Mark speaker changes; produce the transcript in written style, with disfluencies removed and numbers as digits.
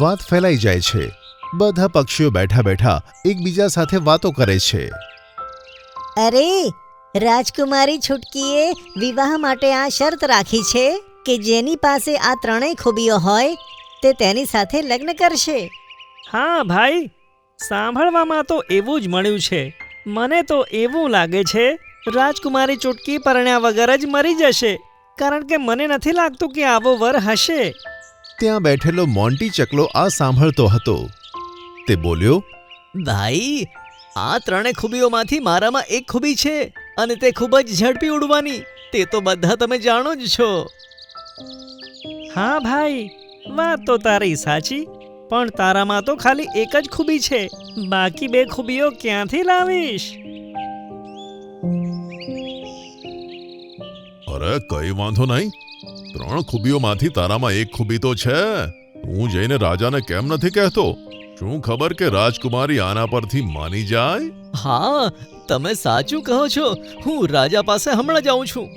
Speaker 1: વાત ફેલાઈ જાય છે. બધા પક્ષીઓ બેઠા બેઠા એકબીજા સાથે વાતો કરે છે.
Speaker 2: અરે, રાજકુમારી છુટકીએ વિવાહ માટે આ શરત રાખી છે કે જેની પાસે આ ત્રણેય ખૂબીઓ હોય તે તેની સાથે લગ્ન કરશે.
Speaker 3: હા ભાઈ, સાંભળવામાં તો એવું જ મળ્યું છે. મને તો એવું લાગે છે રાજકુમારી ચૂટકી પરણ્યા વગર જ મરી જશે, કારણ કે મને નથી લાગતું કે આવો વર હશે.
Speaker 1: ત્યાં બેઠેલો મોન્ટી ચકલો આ સાંભળતો હતો. તે બોલ્યો,
Speaker 4: ભાઈ, આ ત્રણે ખૂબીઓમાંથી મારામાં એક ખૂબી છે અને તે ખૂબ જ ઝડપી ઉડવાની. તે તો બધા તમે જાણો જ છો.
Speaker 3: હા ભાઈ, વાત તો તારી સાચી, પણ તારામાં તો ખાલી એક જ ખૂબી છે. બાકી બે ખૂબીઓ ક્યાંથી લાવીશ?
Speaker 5: અરે કઈ વાંધો નહીં, 3 ખૂબીઓમાંથી તારામાં એક ખૂબી તો છે. તું જઈને રાજાને કેમ નથી કહેતો? શું ખબર કે રાજકુમારી આના પરથી માની જાય?
Speaker 4: હા, તમે સાચું કહો છો. હું રાજા પાસે હમણાં જાઉં છું.